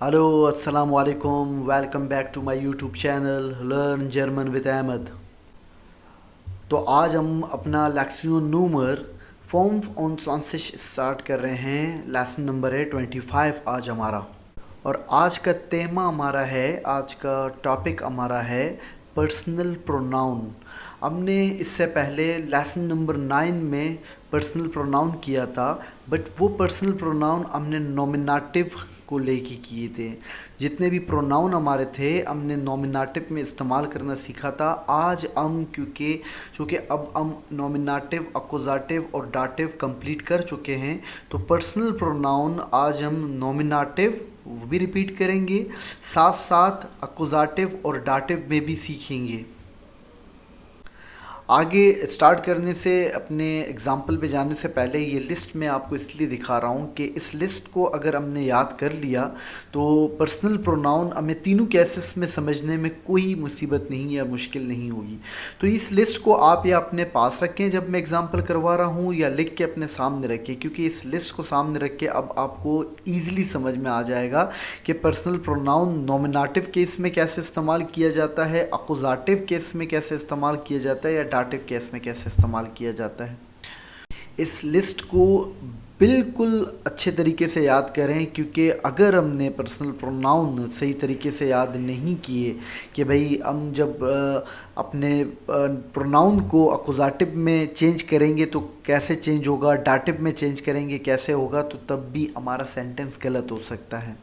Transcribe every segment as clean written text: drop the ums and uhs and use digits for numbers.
Hello अस्सलाम वालेकुम। Welcome back to my YouTube channel learn German with Ahmad. तो आज हम अपना लेक्सियन नूमर 25 स्टार्ट कर रहे हैं। लेसन नंबर है 25 आज हमारा। और आज का तेमा हमारा है, आज का टॉपिक हमारा है पर्सनल प्रोनाउन। हमने इससे पहले लेसन नंबर 9 में पर्सनल प्रोनाउन किया था, बट वो पर्सनल प्रोनाउन हमने नॉमिनेटिव को लेके किए थे। जितने भी प्रोनाउन हमारे थे हमने नॉमिनेटिव में इस्तेमाल करना सीखा था। आज हम चूँकि अब हम नॉमिनेटिव, अक्यूज़ेटिव और डाटिव कंप्लीट कर चुके हैं, तो पर्सनल प्रोनाउन आज हम नॉमिनेटिव वो भी रिपीट करेंगे, साथ साथ अक्यूज़ेटिव और डाटिव में भी सीखेंगे। आगे स्टार्ट करने से, अपने एग्ज़ाम्पल पे जाने से पहले ये लिस्ट मैं आपको इसलिए दिखा रहा हूँ कि इस लिस्ट को अगर हमने याद कर लिया तो पर्सनल प्रोनाउन हमें तीनों केसेस में समझने में कोई मुसीबत नहीं या मुश्किल नहीं होगी। तो इस लिस्ट को आप या अपने पास रखें जब मैं एग्ज़ाम्पल करवा रहा हूँ, या लिख के अपने सामने रखें, क्योंकि इस लिस्ट को सामने रख के अब आपको ईज़िली समझ में आ जाएगा कि पर्सनल प्रोनाउन नॉमिनेटिव केस में कैसे इस्तेमाल किया जाता है, अक्यूज़ेटिव केस में कैसे इस्तेमाल किया जाता है, या डाटिव केस में कैसे इस्तेमाल किया जाता है। इस लिस्ट को बिल्कुल अच्छे तरीके से याद करें, क्योंकि अगर हमने पर्सनल प्रोनाउन सही तरीके से याद नहीं किए कि भाई हम जब अपने प्रोनाउन को अक्यूज़ेटिव में चेंज करेंगे तो कैसे चेंज होगा, डाटिव में चेंज करेंगे कैसे होगा, तो तब भी हमारा सेंटेंस गलत हो सकता है।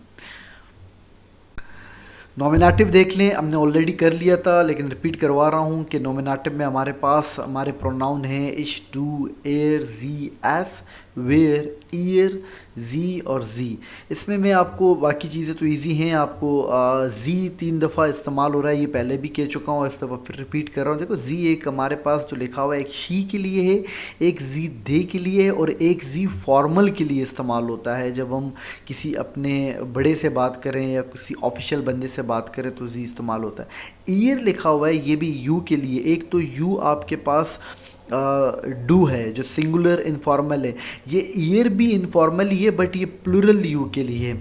नॉमिनेटिव देख लें, हमने ऑलरेडी कर लिया था लेकिन रिपीट करवा रहा हूँ कि नॉमिनेटिव में हमारे पास हमारे प्रोनाउन हैं इश, डू, एयर, जी, एस, वेयर, ईयर, जी और जी। इसमें मैं आपको बाकी चीज़ें तो इजी हैं, आपको जी 3 दफ़ा इस्तेमाल हो रहा है, ये पहले भी कह चुका हूँ, इस दफ़ा फिर रिपीट कर रहा हूँ। देखो जी एक हमारे पास जो लिखा हुआ है, एक शी के लिए है, एक जी दे के लिए है, और एक जी फॉर्मल के लिए इस्तेमाल होता है। जब हम किसी अपने बड़े से बात करें या किसी ऑफिशियल बंदे से बात करें तो जी इस्तेमाल होता है। ईयर लिखा हुआ है, ये भी यू के लिए। एक तो यू आपके पास डू है जो सिंगुलर इनफॉर्मल है, ये ईयर भी इनफॉर्मल ही है बट ये प्लूरल यू के लिए।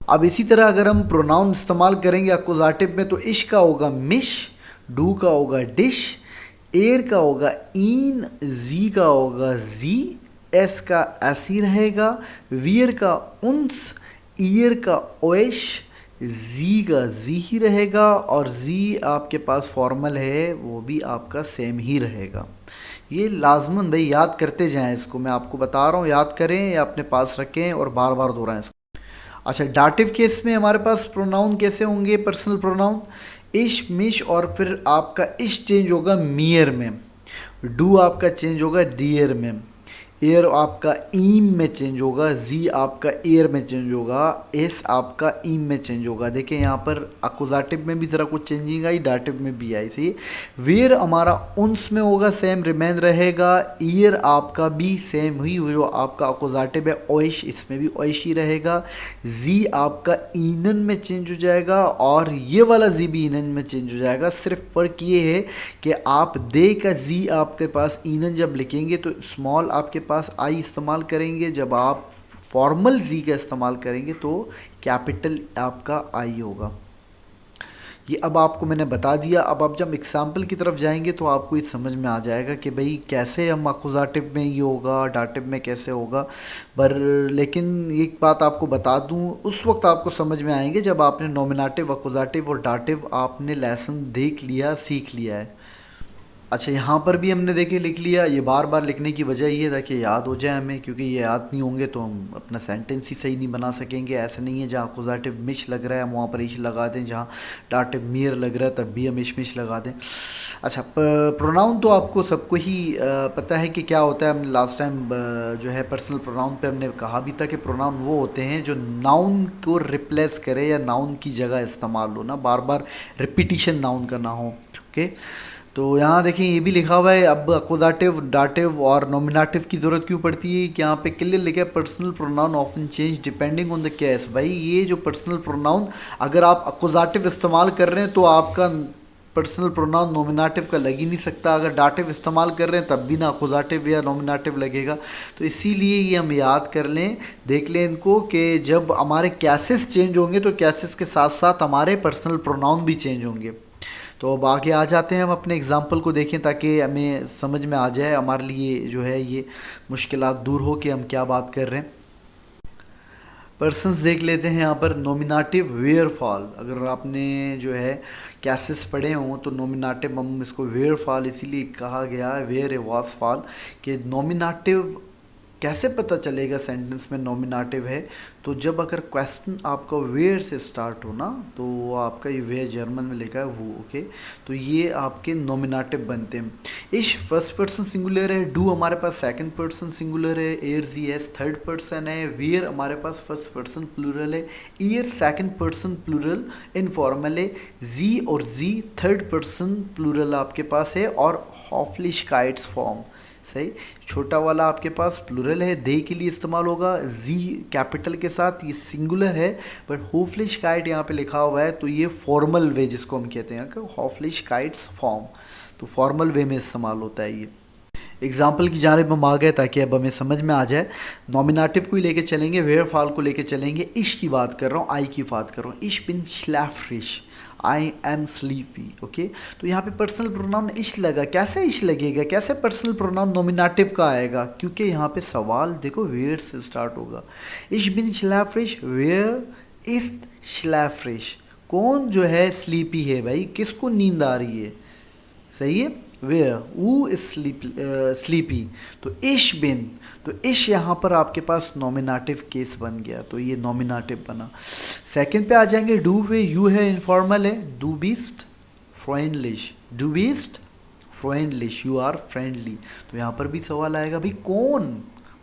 अब इसी तरह अगर हम प्रोनाउन इस्तेमाल करेंगे अक्यूज़ेटिव में, तो इश का होगा मिश, डू का होगा डिश, एयर का होगा इन, जी का होगा जी, एस का एस ही रहेगा, वियर का उन्स, ईयर का ओएश, जी का जी ही रहेगा, और जी आपके पास फॉर्मल है वो भी आपका सेम ही रहेगा। ये लाजमन भाई याद करते जाएं, इसको मैं आपको बता रहा हूँ, याद करें या अपने पास रखें और बार बार दोहराएं इसको। अच्छा, डाटिव केस में हमारे पास प्रोनाउन कैसे होंगे? पर्सनल प्रोनाउन इश, मिश, और फिर आपका इश चेंज होगा मियर में, डू आपका चेंज होगा डियर में, एयर आपका ईम में चेंज होगा, जी आपका एयर में चेंज होगा, एस आपका ईम में चेंज होगा। देखिए यहाँ पर अक्यूज़ेटिव में भी ज़रा कुछ चेंजिंग आई, डाटिव में भी आई। सही, वेयर हमारा उन्स में होगा, सेम रिमेन रहेगा, ईयर आपका भी सेम ही, जो आपका अक्यूज़ेटिव है ओइश, इसमें भी ओइश ही रहेगा, जी आपका ईनन में चेंज हो जाएगा, और ये वाला जी भी ईनन में चेंज हो जाएगा। सिर्फ फ़र्क ये है कि आप दे का जी आपके पास ईनन जब लिखेंगे तो स्मॉल आपके पास आई इस्तेमाल करेंगे, जब आप फॉर्मल जी का इस्तेमाल करेंगे तो कैपिटल आपका आई होगा। ये अब आपको मैंने बता दिया। अब आप जब एग्जाम्पल की तरफ जाएंगे तो आपको ये समझ में आ जाएगा कि भाई कैसे हम अक्यूज़ेटिव में ये होगा, डाटिव में कैसे होगा। पर लेकिन एक बात आपको बता दूं, उस वक्त आपको समझ में आएंगे जब आपने नॉमिनेटिव, अक्यूज़ेटिव और डाटिव आपने लेसन देख लिया, सीख लिया है। अच्छा, यहाँ पर भी हमने देखे लिख लिया। ये बार बार लिखने की वजह ये था कि याद हो जाए हमें, क्योंकि ये याद नहीं होंगे तो हम अपना सेंटेंस ही सही नहीं बना सकेंगे। ऐसा नहीं है जहाँ अक्यूज़ेटिव मिश लग रहा है हम वहाँ पर इश लगा दें, जहाँ डाटिव मियर लग रहा है तब भी हम इश मिश लगा दें। अच्छा, प्रोनाउन तो आपको सबको ही पता है कि क्या होता है। हमने लास्ट टाइम जो है पर्सनल प्रोनाउन पे हमने कहा भी था कि प्रोनाउन वो होते हैं जो नाउन को रिप्लेस करे या नाउन की जगह इस्तेमाल हो, ना बार बार रिपीटिशन नाउन का ना हो। ओके, तो यहाँ देखें ये भी लिखा हुआ है। अब अक्यूज़ेटिव, डाटिव और नॉमिनेटिव की ज़रूरत क्यों पड़ती है कि यहाँ पे क्लियर लिखा है personal pronoun often change depending on the case. भाई ये जो पर्सनल प्रोनाउन, अगर आप अक्यूज़ेटिव इस्तेमाल कर रहे हैं तो आपका पर्सनल प्रोनाउन नॉमिनेटिव का लग ही नहीं सकता। अगर डाटिव इस्तेमाल कर रहे हैं तब भी ना अकुजाटिव या नॉमिनेटिव लगेगा। तो इसीलिए ये हम याद कर लें, देख लें इनको कि जब हमारे कैसेस चेंज होंगे तो कैसेस के साथ साथ हमारे पर्सनल प्रोनाउन भी चेंज होंगे। तो अब आगे आ जाते हैं, हम अपने एग्जाम्पल को देखें ताकि हमें समझ में आ जाए, हमारे लिए जो है ये मुश्किलात दूर हो कि हम क्या बात कर रहे हैं। पर्सन्स देख लेते हैं यहाँ पर। नॉमिनेटिव वेयर फॉल, अगर आपने जो है कैसेस पढ़े हों तो नॉमिनेटिव हम इसको वेयर फॉल इसीलिए कहा गया है, वेयर ए वाज फॉल, कि नॉमिनेटिव कैसे पता चलेगा सेंटेंस में नॉमिनेटिव है। तो जब अगर क्वेश्चन आपका वेयर से स्टार्ट हो ना, तो वो आपका ये वेयर जर्मन में लिखा है वो, ओके, तो ये आपके नॉमिनेटिव बनते हैं। इश फर्स्ट पर्सन सिंगुलर है, डू हमारे पास सेकंड पर्सन सिंगुलर है, एयर जी एस थर्ड पर्सन है, वेयर हमारे पास फर्स्ट पर्सन प्लूरल है, ईयर सेकंड पर्सन प्लूरल इनफॉर्मल है, जी और जी थर्ड पर्सन प्लूरल आपके पास है, और हॉफलिश काइट्स फॉर्म सही। छोटा वाला आपके पास प्लूरल है, दे के लिए इस्तेमाल होगा, जी कैपिटल के साथ, ये सिंगुलर है, बट होफलिश काइट यहाँ पे लिखा हुआ है, तो ये फॉर्मल वे जिसको हम कहते हैं कि हॉफलिश काइट्स फॉर्म, तो फॉर्मल वे में इस्तेमाल होता है ये। एग्जाम्पल की जानिब हम आ गए ताकि अब हमें समझ में आ जाए। नॉमिनेटिव को ही लेके चलेंगे, वेयर फॉल को लेके चलेंगे, इश की बात कर रहा हूँ, आई की बात कर रहा हूँ। इश बिन श्लैफ्रिश, आई एम स्लीपी, ओके। तो यहाँ पे पर्सनल प्रोनाउन इश लगा, कैसे इश लगेगा, कैसे पर्सनल प्रोनाउन नॉमिनेटिव का आएगा, क्योंकि यहाँ पे सवाल देखो वेयर से स्टार्ट होगा। इश बिन श्लैफ्रिश, वेयर इज श्लैफ्रिश, कौन जो है स्लीपी है भाई, किसको नींद आ रही है, सही है, वेयर वो इज स्लीपी। तो इश बिन, तो इश यहाँ पर आपके पास नॉमिनेटिव केस बन गया, तो ये नॉमिनेटिव बना। सेकंड पे आ जाएंगे, डू पे यू है, इनफॉर्मल है, डू बीस्ट फ्रेंडलिश, डू बीस्ट फ्रेंडलिश, यू आर फ्रेंडली। तो यहाँ पर भी सवाल आएगा भाई कौन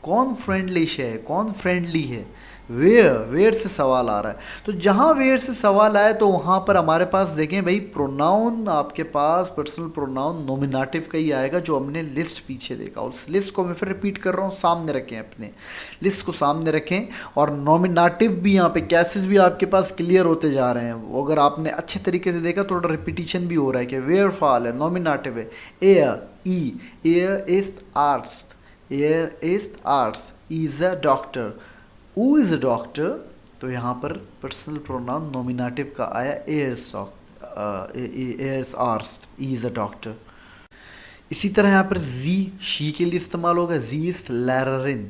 कौन फ्रेंडलिश है, कौन फ्रेंडली है, वेयर से सवाल आ रहा है। तो जहाँ वेयर से सवाल आए तो वहाँ पर हमारे पास देखें भाई प्रोनाउन आपके पास पर्सनल प्रोनाउन नॉमिनेटिव का ही आएगा, जो हमने लिस्ट पीछे देखा। उस लिस्ट को मैं फिर रिपीट कर रहा हूँ, सामने रखें, अपने लिस्ट को सामने रखें, और नॉमिनेटिव भी यहाँ पे कैसेस भी आपके पास क्लियर होते जा रहे हैं। वो अगर आपने अच्छे तरीके से देखा, थोड़ा रिपीटिशन भी हो रहा है कि वेयर फॉल है, नॉमिनेटिव है, air E, air is arts, air is arts, is a doctor, who is a doctor। तो यहाँ पर पर्सनल प्रोनाउन नॉमिनेटिव का आया, एयर्स आर्स्ट, इज अ डॉक्टर। इसी तरह यहाँ पर जी शी के लिए इस्तेमाल होगा, जी इज लैररिन,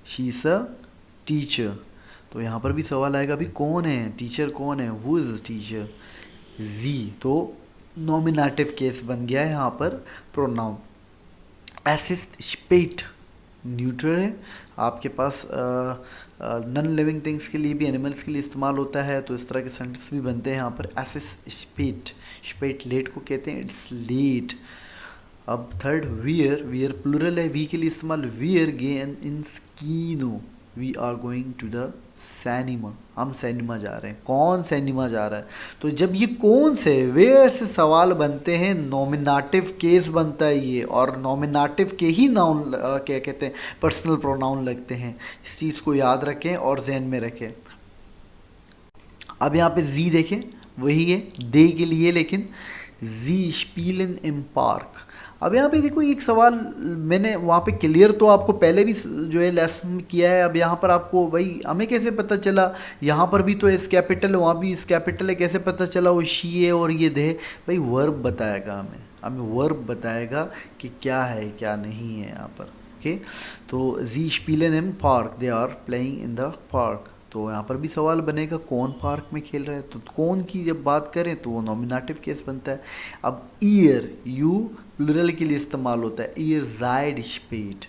शी इज अ टीचर। तो यहाँ पर भी सवाल आएगा अभी कौन है टीचर, कौन है, हु इज टीचर, जी। तो नॉमिनेटिव केस बन गया है यहाँ पर प्रोनाउन। एसिस्ट स्पेट न्यूट्रल है आपके पास, नॉन लिविंग थिंग्स के लिए भी, एनिमल्स के लिए इस्तेमाल होता है। तो इस तरह के सेंटेंस भी बनते हैं यहाँ पर। एसिस स्पेट, स्पेट लेट को कहते हैं, इट्स लेट। अब थर्ड वियर, वियर प्लूरल है, वी के लिए इस्तेमाल, वियर गेन इन स्कीनो, we are going to the cinema, हम सिनेमा जा रहे हैं, कौन सिनेमा जा रहा है। तो जब ये कौन से वेयर से सवाल बनते हैं, नॉमिनेटिव केस बनता है ये, और नॉमिनेटिव के ही नाउन क्या कहते हैं पर्सनल प्रोनाउन लगते हैं। इस चीज़ को याद रखें और जहन में रखें। अब यहाँ पे जी देखें, वही है दे के लिए, लेकिन जी स्पीलन इम पार्क। अब यहाँ पे देखो एक सवाल मैंने वहाँ पे क्लियर तो आपको पहले भी जो है लेसन में किया है। अब यहाँ पर आपको भाई हमें कैसे पता चला, यहाँ पर भी तो एस कैपिटल है, वहाँ भी इस कैपिटल है, कैसे पता चला वो शी है और ये दे। भाई वर्ब बताएगा हमें वर्ब बताएगा कि क्या है क्या नहीं है यहाँ पर, ओके। तो जी स्पीलन इन पार्क, they are playing in the park. तो यहाँ पर भी सवाल बनेगा कौन पार्क में खेल रहा है। तो कौन की जब बात करें तो वो नॉमिनेटिव केस बनता है। अब ईयर, यू प्लूरल के लिए इस्तेमाल होता है, ईयर जाइड स्पेट,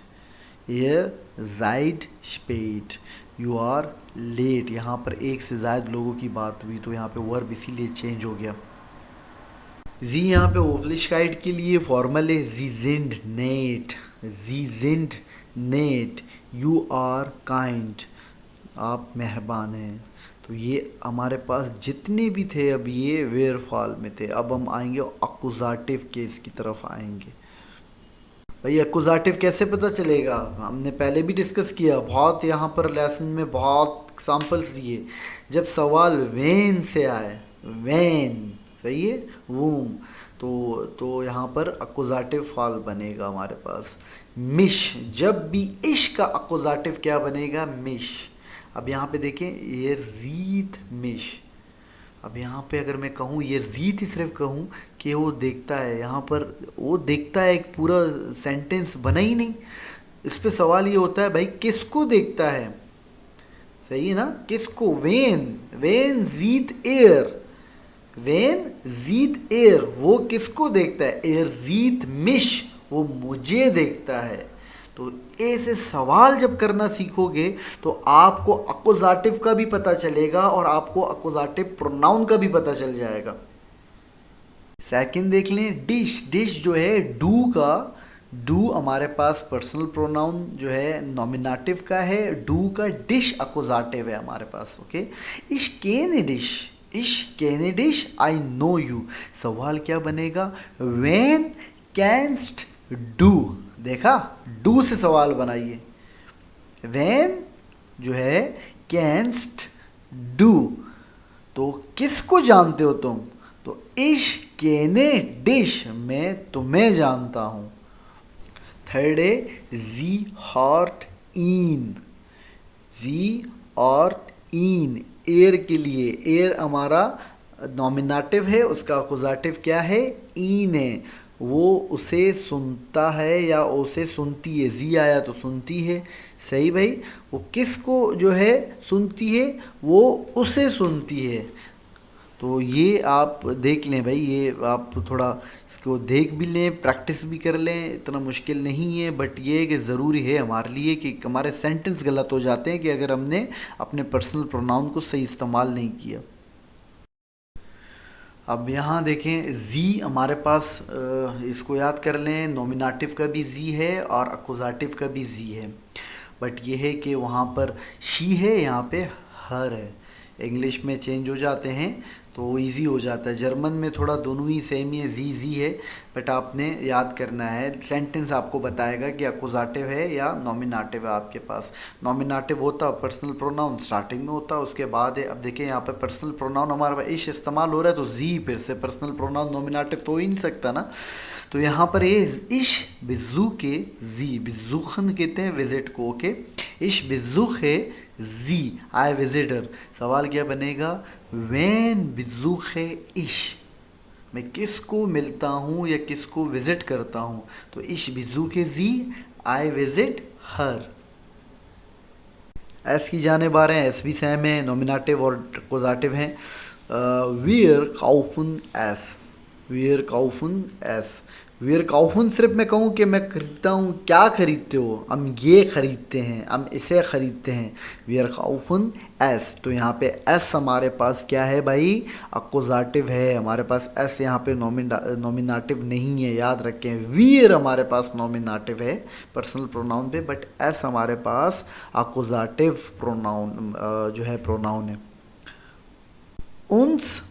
ईयर जाइड स्पेट, यू आर लेट। यहाँ पर एक से ज़्यादा लोगों की बात हुई तो यहाँ पे वर्ब इसीलिए चेंज हो गया। जी यहाँ पे ओवलिशकाइट के लिए फॉर्मल है, जी जिंड नेट, जी जिंड नेट, यू आर काइंड, आप मेहरबान हैं। तो ये हमारे पास जितने भी थे अब ये वेयर फॉल में थे। अब हम आएंगे अकुजाटिव केस की तरफ आएंगे। भाई अकुजाटिव कैसे पता चलेगा, हमने पहले भी डिस्कस किया बहुत, यहाँ पर लेसन में बहुत एग्जाम्पल्स दिए। जब सवाल वैन से आए, वैन सही है, वूम। तो यहाँ पर अकुजाटिव फॉल बनेगा हमारे पास मिश। जब भी इश का अकुजाटिव क्या बनेगा, मिश। अब यहाँ पे देखें, यरजीत मिश। अब यहाँ पे अगर मैं कहूँ यरजीत ही सिर्फ कहूँ कि वो देखता है, यहाँ पर वो देखता है, एक पूरा सेंटेंस बना ही नहीं। इस पे सवाल ये होता है भाई किसको देखता है, सही है ना, किसको, when Jeet air, when Jeet air, वो किसको देखता है, एयर जीत मिश, वो मुझे देखता है। तो ऐसे सवाल जब करना सीखोगे तो आपको अकुजाटिव का भी पता चलेगा और आपको अकुजाटिव प्रोनाउन का भी पता चल जाएगा। सेकंड देख लें, डिश। डिश जो है डू का, डू हमारे पास पर्सनल प्रोनाउन जो है नॉमिनेटिव का है, डू का डिश अकुजाटिव है हमारे पास। ओके, इश केने डिश, इश केने डिश आई नो यू। सवाल क्या बनेगा, व्हेन कैंस्ट डू। देखा, डू से सवाल बनाइए। व्हेन जो है कैंस्ट डू, तो किसको जानते हो तुम, तो इश केने डिश, मैं तुम्हें जानता हूं। थर्ड है जी हॉट इन, जी और इन, एयर के लिए, एयर हमारा नॉमिनेटिव है, उसका अकुजाटिव क्या है, इन है। वो उसे सुनता है या उसे सुनती है, जी आया तो सुनती है, सही भाई। वो किसको जो है सुनती है, वो उसे सुनती है। तो ये आप देख लें भाई, ये आप थोड़ा इसको देख भी लें, प्रैक्टिस भी कर लें, इतना मुश्किल नहीं है। बट ये कि ज़रूरी है हमारे लिए कि हमारे सेंटेंस गलत हो जाते हैं कि अगर हमने अपने पर्सनल प्रोनाउन को सही इस्तेमाल नहीं किया। अब यहाँ देखें, जी हमारे पास इसको याद कर लें, नॉमिनेटिव का भी जी है और अकुजाटिव का भी जी है। बट ये है कि वहाँ पर शी है, यहाँ पे हर है। इंग्लिश में चेंज हो जाते हैं तो इजी हो जाता है। जर्मन में थोड़ा दोनों ही सेम ही है, जी है। बट आपने याद करना है, सेंटेंस आपको बताएगा कि अकुजाटिव है या नॉमिनेटिव है आपके पास। नॉमिनेटिव होता पर्सनल प्रोनाउन स्टार्टिंग में होता, उसके बाद है। अब देखिए यहाँ पे पर्सनल प्रोनाउन हमारे पास इश इस्तेमाल हो रहा है, तो जी फिर से पर्सनल प्रोनाउन नॉमिनेटिव तो हो ही नहीं सकता ना। तो यहाँ पर ये इश बिजू के जी, बिजुखन कहते हैं विजिट को। ओके, इश बिजुख है जी, आई विजिटर। सवाल क्या बनेगा, वेन बिजुख है इश, मैं किसको मिलता हूँ या किसको विजिट करता हूँ, तो इश बिजुख है जी, आई विजिट हर। एस की जानेब आ रहे हैं, एस भी सेम है, नॉमिनेटिव और अकुजाटिव हैं। वीयर काउफन एस, वीयर काउफन एस। वीयर काउफन सिर्फ मैं कहूँ कि मैं खरीदता हूँ, क्या खरीदते हो, हम ये खरीदते हैं, हम इसे खरीदते हैं। वीयर काउफन एस, तो यहाँ पे एस हमारे पास क्या है भाई, अकुजाटिव है हमारे पास। एस यहाँ पे नॉमिनेटिव नहीं है, याद रखें। वीयर हमारे पास नॉमिनेटिव है पर्सनल प्रोनाउन पे, बट एस हमारे पास अकुजाटिव प्रोनाउन जो है प्रोनाउन है। उन्स,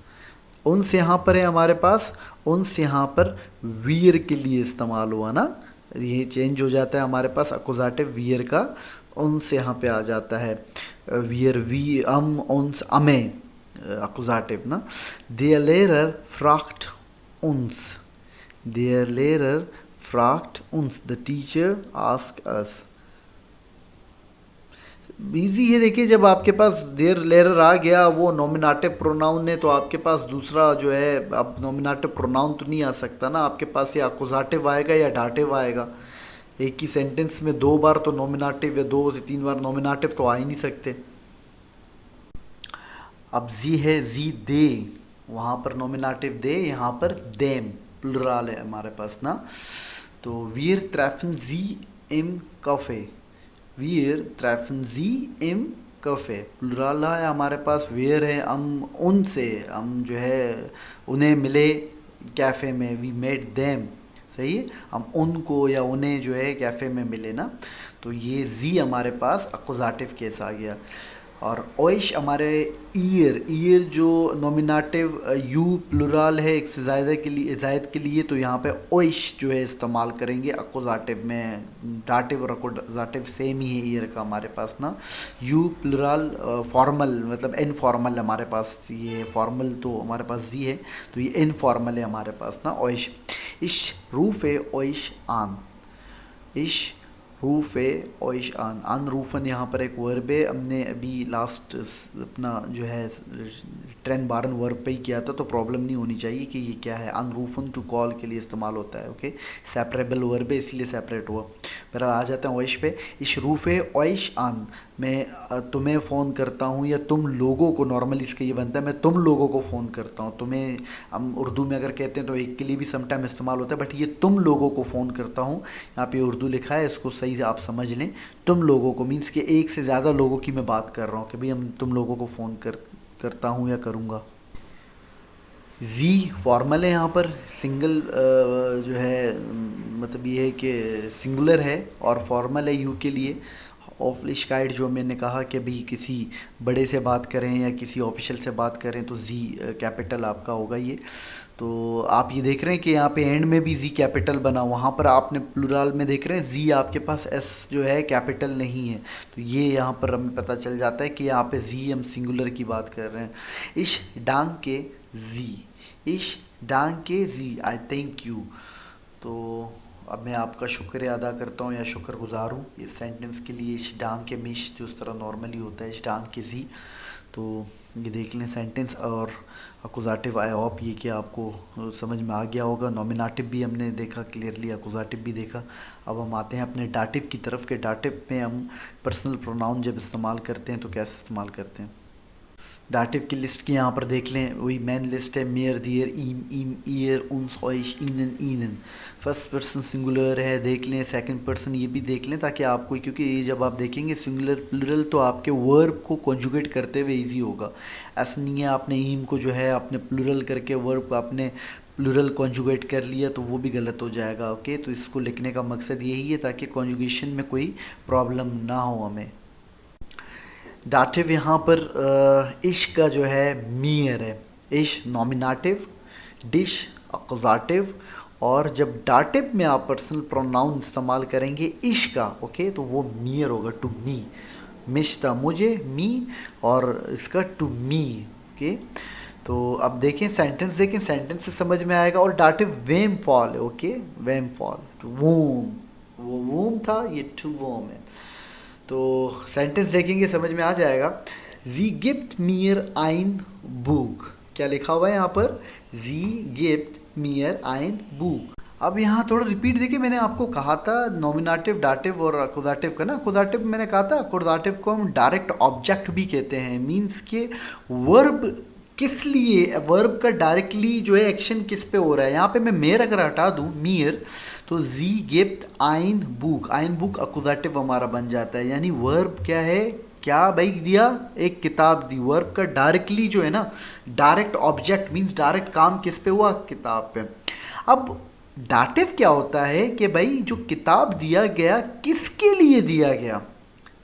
उन्स यहाँ पर है हमारे पास, उन्स यहाँ पर वीर के लिए इस्तेमाल हुआ ना, ये चेंज हो जाता है हमारे पास अकुजाटिव वीर का, उन्स यहाँ पे आ जाता है वीर, वी अम उन्स अमे अकुजाटिव ना। देयर लेरर फ्रॉक्ट उन्स, देयर लेरर फ्रॉक्ट उन्स, the teacher ask us. Easy है, देखिए जब आपके पास देयर लेरर आ गया, वो नॉमिनेटिव प्रोनाउन है, तो आपके पास दूसरा जो है, अब नॉमिनेटिव प्रोनाउन तो नहीं आ सकता ना आपके पास, या अकुजाटिव आएगा या डाटिव आएगा। एक ही सेंटेंस में दो बार तो नॉमिनेटिव या दो से तीन बार नॉमिनेटिव तो आ ही नहीं सकते। अब जी है, जी दे, वहाँ पर नॉमिनेटिव दे, यहाँ पर देम प्लुरल है हमारे पास ना। तो वीर ट्रेफन जी इम कफे, वीर ट्रेफन जी इम कफ़े, प्लुरल है हमारे पास, वेयर है, हम उनसे, हम जो है उन्हें मिले कैफ़े में, वी मेट देम, सही है, हम उनको या उन्हें जो है कैफ़े में मिले ना। तो ये जी हमारे पास अकुजाटिव केस आ गया। और ओइश हमारे ईयर, ईयर जो नॉमिनेटिव यू प्लुरल है एक से ज़्यादा के लिए, ज़ायद के लिए, तो यहाँ पे ओइश जो है इस्तेमाल करेंगे अकोज़ाटिव में। डाटिव और अकोज़ाटिव सेम ही है ईयर का हमारे पास ना। यू प्लुरल फॉर्मल मतलब इनफॉर्मल हमारे पास, ये फॉर्मल तो हमारे पास जी है, तो ये इनफॉर्मल है हमारे पास ना ओइश। इश रूफ़े ओइश आन, इश रूफ़े ओइश आन, अनरूफन यहाँ पर एक वर्ब है। हमने अभी लास्ट अपना जो है ट्रेन बारन वर्ब पे ही किया था, तो प्रॉब्लम नहीं होनी चाहिए कि ये क्या है। अनरूफन टू कॉल के लिए इस्तेमाल होता है, ओके। सेपरेबल वर्ब है इसीलिए सेपरेट हुआ। फिर आ जाते हैं ओइश पे। इश रूफ़े ओइश आन, मैं तुम्हें फ़ोन करता हूँ, या तुम लोगों को, नॉर्मली इसका ये बनता है मैं तुम लोगों को फ़ोन करता हूँ। तुम्हें हम उर्दू में अगर कहते हैं तो एक के लिए भी समटाइम इस्तेमाल होता है, बट ये तुम लोगों को फ़ोन करता हूँ, यहाँ पे उर्दू लिखा है, इसको सही से आप समझ लें। तुम लोगों को मीन्स कि एक से ज़्यादा लोगों की मैं बात कर रहा हूँ कि भाई हम तुम लोगों को फ़ोन करता हूँ या करूँगा। जी फॉर्मल है यहाँ पर, सिंगल जो है मतलब ये है कि सिंगुलर है, और फॉर्मल है यू के लिए। ऑफिशियल जो मैंने कहा कि भी किसी बड़े से बात करें या किसी ऑफिशियल से बात करें तो जी कैपिटल आपका होगा ये। तो आप ये देख रहे हैं कि यहाँ पे एंड में भी जी कैपिटल बना, वहाँ पर आपने प्लुरल में देख रहे हैं जी आपके पास एस जो है कैपिटल नहीं है, तो ये यहाँ पर हमें पता चल जाता है कि यहाँ पे जी हम सिंगुलर की बात कर रहे हैं। इश डांग के जी, इश डांग के जी, आई थैंक यू। तो अब मैं आपका शुक्रिया अदा करता हूँ या शुक्रगुजार हूँ इस सेंटेंस के लिए। इस डांग के मिश जो उस तरह नॉर्मली होता है, इस डांग के जी। तो ये देख लें सेंटेंस और अकुजाटिव। आई होप ये कि आपको समझ में आ गया होगा। नॉमिनेटिव भी हमने देखा क्लियरली, अकुजाटिव भी देखा। अब हम आते हैं अपने डाटिव की तरफ के डाटिव में हम पर्सनल प्रोनाउन जब इस्तेमाल करते हैं तो कैसे इस्तेमाल करते हैं। डाटिव की लिस्ट की यहाँ पर देख लें, वही मेन लिस्ट है। मेयर, दियर, इन, ईयर, उन्स, ओइश, ईनन, ईनन। फर्स्ट पर्सन सिंगुलर है, देख लें। सेकंड पर्सन ये भी देख लें ताकि आपको, क्योंकि ये जब आप देखेंगे सिंगुलर प्लुरल तो आपके वर्ब को कॉन्जुगेट करते हुए इजी होगा। ऐसा नहीं है आपने ईम को जो है आपने प्लुरल करके वर्ब आपने प्लुरल कॉन्जुगेट कर लिया तो वो भी गलत हो जाएगा, ओके। तो इसको लिखने का मकसद यही है ताकि कॉन्जुगेशन में कोई प्रॉब्लम ना हो हमें। डाटिव यहाँ पर इश का जो है मीयर है, इश नॉमिनेटिव, डिश अकुजाटिव, और जब डाटिव में आप पर्सनल प्रोनाउन इस्तेमाल करेंगे इश का, ओके, तो वो मीयर होगा, टू मी। मिश था मुझे, मी, और इसका टू मी, ओके। तो अब देखें सेंटेंस, देखें सेंटेंस से समझ में आएगा। और डाटिव वेम फॉल है, ओके, वेम फॉल, टू वूम, वो वूम था, ये टू वूम है। तो सेंटेंस देखेंगे समझ में आ जाएगा। जी गिफ्ट मियर आइन बुक, क्या लिखा हुआ है यहाँ पर, जी गिफ्ट मियर आइन बुक। अब यहाँ थोड़ा रिपीट देखिए, मैंने आपको कहा था नॉमिनेटिव, डाटिव और अकुजाटिव का ना। अकुजाटिव मैंने कहा था, अकुजाटिव को हम डायरेक्ट ऑब्जेक्ट भी कहते हैं, मीन्स के वर्ब किस लिए, वर्ब का डायरेक्टली जो है एक्शन किस पे हो रहा है। यहाँ पे मैं मेयर अगर हटा दूँ, मियर, तो जी गिफ्ट आइन बुक, आइन बुक अकुजाटिव हमारा बन जाता है। यानी वर्ब क्या है, क्या भाई दिया, एक किताब दी। वर्ब का डायरेक्टली जो है ना, डायरेक्ट ऑब्जेक्ट मीन्स डायरेक्ट काम किस पे हुआ, किताब पे। अब डाटिव क्या होता है कि भाई जो किताब दिया गया किसके लिए दिया गया,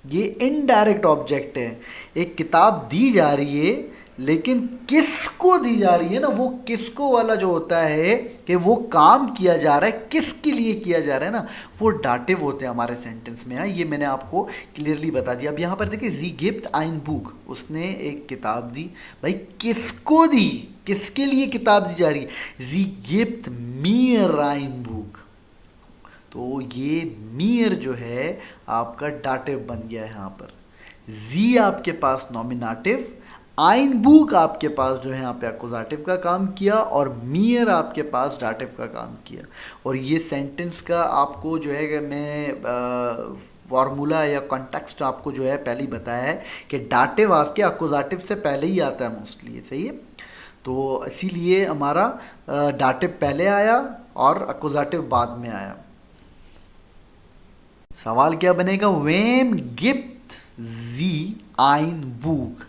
ये इनडायरेक्ट ऑब्जेक्ट है। एक किताब दी जा रही है लेकिन किसको दी जा रही है ना, वो किसको वाला जो होता है कि वो काम किया जा रहा है, किसके लिए किया जा रहा है ना, वो डाटिव होते हैं हमारे सेंटेंस में। ये मैंने आपको क्लियरली बता दिया। अब यहाँ पर देखिए, जी गिफ्ट आइन बुक, उसने एक किताब दी, भाई किसको दी, किसके लिए किताब दी जा रही है, जी गिफ्ट मियर आइन बुक। तो ये मियर जो है आपका डाटिव बन गया है यहाँ पर। जी आपके पास नॉमिनेटिव, आइन बुक आपके पास जो है यहाँ पे अकुजाटिव का काम किया, और मियर आपके पास डाटिव का काम किया। और ये सेंटेंस का आपको जो है कि मैं फार्मूला या कॉन्टेक्स्ट आपको जो है पहले ही बताया है कि डाटिव आपके अकुजाटिव से पहले ही आता है मोस्टली, सही है। तो इसीलिए हमारा डाटिव पहले आया और अकुजाटिव बाद में आया। सवाल क्या बनेगा, वेम गिफ्ट जी आइन बुक,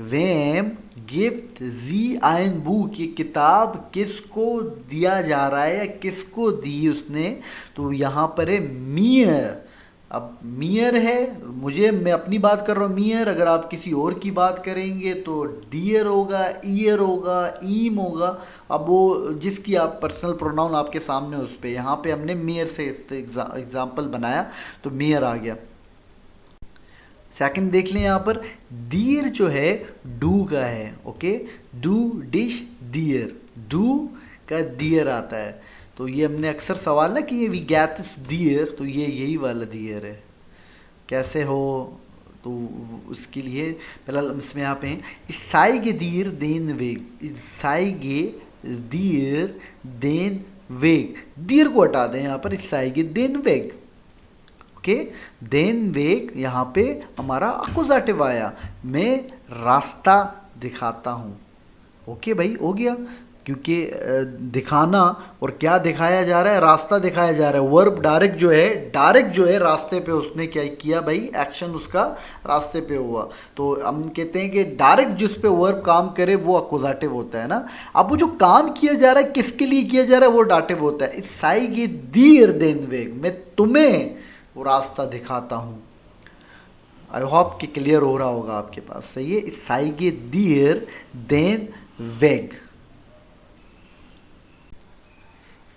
वेम गिफ्ट जी आइन बुक, ये किताब किसको दिया जा रहा है या किसको दी उसने, तो यहाँ पर है मियर, अब मियर है, मैं अपनी बात कर रहा हूँ मियर, अगर आप किसी और की बात करेंगे तो डियर होगा, ईयर होगा, ईम होगा। अब वो जिसकी आप पर्सनल प्रोनाउन आपके सामने उस पे, यहाँ पे हमने मियर से एग्जाम्पल बनाया तो मियर आ गया। सेकंड देख लें यहाँ पर, डियर जो है डू का है, ओके, डू डिश डियर, डू का डियर आता है। तो ये हमने अक्सर सवाल ना कि ये वी गैट दिस डियर, तो ये यही वाला डियर है। कैसे हो, तो उसके लिए पहला इसमें यहाँ पे इस साइगे दियर देन वेग, इस साइगे दियर देन वेग, दियर को हटा दें यहाँ पर, इस साइगे देन वेग, ओके। देन वेग यहाँ पे हमारा अकुजाटिव आया, मैं रास्ता दिखाता हूँ, ओके भाई हो गया। क्योंकि दिखाना और क्या दिखाया जा रहा है, रास्ता दिखाया जा रहा है। वर्ब डायरेक्ट जो है रास्ते पे उसने क्या किया भाई, एक्शन उसका रास्ते पे हुआ। तो हम कहते हैं कि डायरेक्ट जिस पे वर्ब काम करे वो अकुजाटिव होता है ना। अब वो जो काम किया जा रहा है किसके लिए किया जा रहा है वो डाटिव होता है। इस साइगे दीर देन वेग, मैं तुम्हें वो रास्ता दिखाता हूँ। आई होप कि क्लियर हो रहा होगा आपके पास, सही है। इस साइगे दीर देन वेग।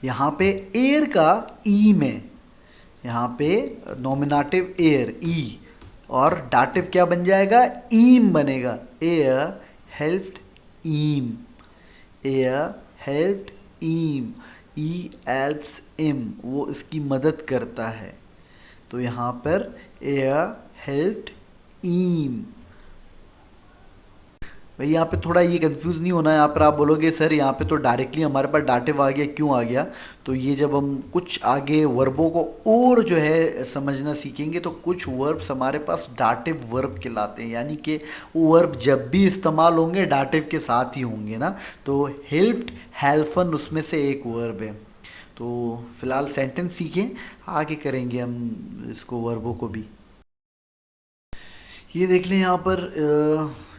यहाँ पे एयर का ई में, यहाँ पे नॉमिनेटिव एयर ई, और डाटिव क्या बन जाएगा, ईम बनेगा। एयर हेल्प्ड ईम, एयर हेल्प्ड ईम, ई हेल्प्स इम, वो इसकी मदद करता है। तो यहाँ पर एयर हेल्प्ड ईम। भाई यहाँ पे थोड़ा ये कंफ्यूज नहीं होना है। यहाँ पर आप बोलोगे सर यहाँ पे तो डायरेक्टली हमारे पास डाटिव आ गया, क्यों आ गया? तो ये जब हम कुछ आगे वर्बों को और जो है समझना सीखेंगे तो कुछ वर्ब्स हमारे पास डाटिव वर्ब कहलाते हैं, यानी कि वो वर्ब जब भी इस्तेमाल होंगे डाटिव के साथ ही होंगे ना। तो हेल्प्ड, हेल्फन उसमें से एक वर्ब है। तो फिलहाल सेंटेंस सीखें, आगे करेंगे हम इसको वर्बों को भी। ये देख लें यहाँ पर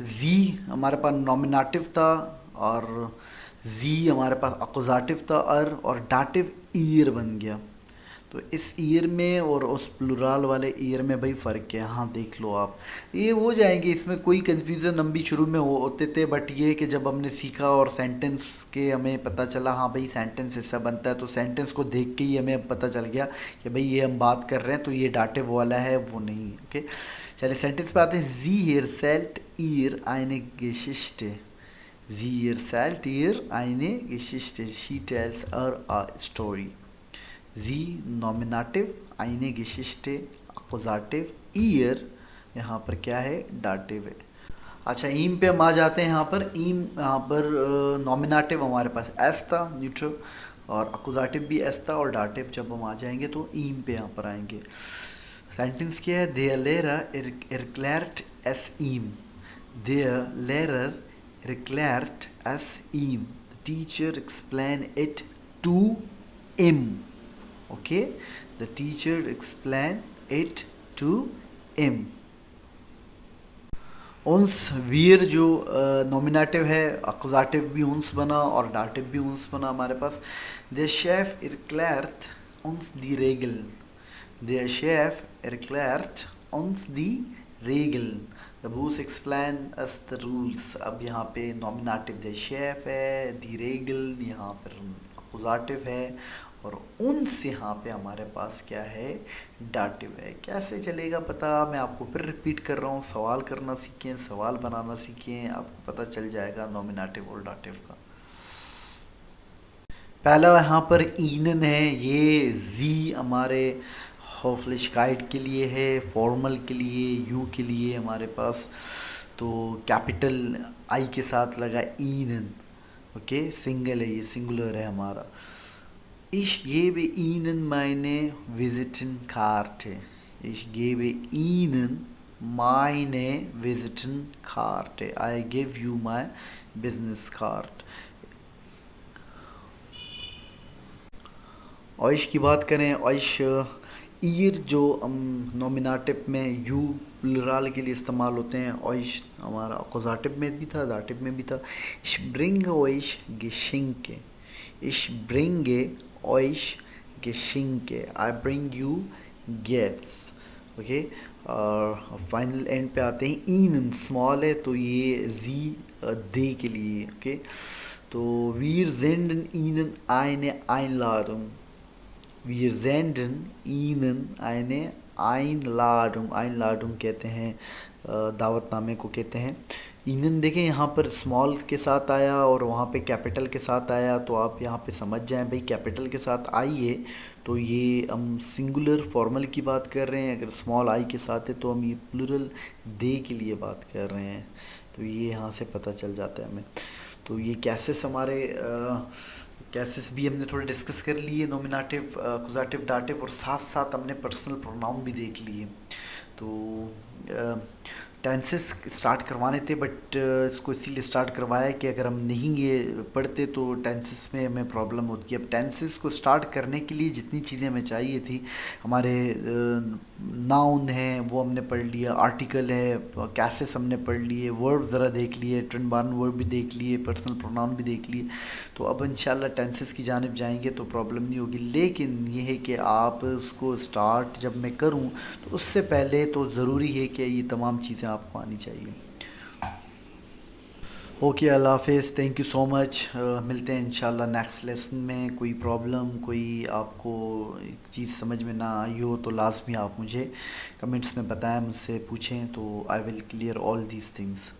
जी हमारे पास नॉमिनेटिव था और जी हमारे पास अकुजाटिव था, और डाटिव ईयर बन गया। तो इस ईयर में और उस प्लुराल वाले ईयर में भाई फ़र्क क्या है, हाँ देख लो आप, ये हो जाएंगे, इसमें कोई कन्फ्यूज़न हम भी शुरू में होते थे, बट ये कि जब हमने सीखा और सेंटेंस के हमें पता चला हाँ भाई सेंटेंस ऐसा बनता है, तो सेंटेंस को देख के ही हमें पता चल गया कि भाई ये हम बात कर रहे हैं तो ये डाटिव वाला है, वो नहीं। ओके चलिए सेंटेंस पे आते हैं। जी हियर सेल्ट ईयर आइने गेशिष्टे, जी हियर सेल्ट ईयर आइने गेशिष्टे, she tells her a story. जी नॉमिनेटिव, आइने गेशिष्टे अकुजाटिव, ईयर यहाँ पर क्या है, डाटिव है। अच्छा ईम पे हम आ जाते हैं। यहाँ पर ईम, यहाँ पर नॉमिनेटिव हमारे पास एस था न्यूट्रल, और अकुजाटिव भी एस था, और डाटिव जब हम आ जाएंगे तो ईम पे यहाँ पर आएंगे। सेंटेंस क्या है, देयर लेरर erklärt es ihm, देयर लेरर erklärt es ihm, the teacher explained it to him, okay, the teacher explained it to him। उन्स वीर जो नॉमिनेटिव है, अकुजाटिव भी उन्स बना और डाटिव भी उन्स बना हमारे पास। der Chef erklärt uns die Regeln, der Chef erklärt uns die Regeln, the boss explain us the rules। अब यहाँ पे नॉमिनेटिव der Chef है, die Regeln यहाँ पर अकुजाटिव है, और उन्स यहाँ पे हमारे पास क्या है, डाटिव है। कैसे चलेगा पता, मैं आपको फिर रिपीट कर रहा हूँ, सवाल करना सीखें, सवाल बनाना सीखें, आपको पता चल जाएगा नॉमिनेटिव और डाटिव का। पहला यहाँ पर ईनन है, ये जी हमारे हॉफलिशकाइट के लिए है, फॉर्मल के लिए, यू के लिए हमारे पास तो कैपिटल आई के साथ लगा ईनन, ओके, सिंगल है, ये सिंगुलर है हमारा। Ich gebe Ihnen meine Visitenkarte, ich gebe Ihnen meine Visitenkarte, I give you my business card। ऑइश की बात करें, ऑइश ईर जो नॉमिनेटिव में यू प्लुरल के लिए इस्तेमाल होते हैं, ऑइश हमारा अकुजाटिव में भी था, डाटिव में भी था। Ich bringe euch Geschenke, ich bringe euch Geschenke, I bring you gifts। Okay. और फाइनल एंड पे आते हैं, ईन स्मॉल है तो ये जी दे के लिए, ओके। तो वीर जेंडन ईनन आइने आइनलाडुम, वीर जेंडन ईनन आइने आइनलाडुम, आइनलाडुम कहते हैं दावतनामे को कहते हैं। ईनन देखें यहाँ पर स्मॉल के साथ आया और वहाँ पे कैपिटल के साथ आया, तो आप यहाँ पे समझ जाएं भाई कैपिटल के साथ आई है तो ये हम सिंगुलर फॉर्मल की बात कर रहे हैं, अगर स्मॉल आई के साथ है तो हम ये प्लूरल दे के लिए बात कर रहे हैं। तो ये यहाँ से पता चल जाता है हमें। तो ये कैसेस हमारे कैसेस भी हमने थोड़े डिस्कस कर लिए, नॉमिनेटिव, अकुजाटिव, डाटिव, और साथ साथ हमने पर्सनल प्रोनाउन भी देख लिए। तो टेंसेस स्टार्ट करवाने थे, बट इसको इसीलिए स्टार्ट करवाया कि अगर हम नहीं ये पढ़ते तो टेंसेस में हमें प्रॉब्लम होती है। अब टेंसेस को स्टार्ट करने के लिए जितनी चीज़ें हमें चाहिए थी, हमारे नाउन हैं वो हमने पढ़ लिया, आर्टिकल है, कैसेस हमने पढ़ लिए, वर्ब ज़रा देख लिए, ट्रेनबार्न वर्ब भी देख लिए, पर्सनल प्रोनाउन भी देख लिए। तो अब इंशाल्लाह टेंसेस की जानिब जाएंगे तो प्रॉब्लम नहीं होगी। लेकिन ये है कि आप उसको स्टार्ट जब मैं करूँ तो उससे पहले तो ज़रूरी है कि ये तमाम चीज़ें आपको आनी चाहिए। ओके, अल्लाह हाफिज़, थैंक यू सो मच। मिलते हैं इंशाल्लाह नेक्स्ट लेसन में। कोई प्रॉब्लम, कोई आपको एक चीज़ समझ में ना आई हो तो लाजमी आप मुझे कमेंट्स में बताएं, मुझसे पूछें, तो I will clear all these things.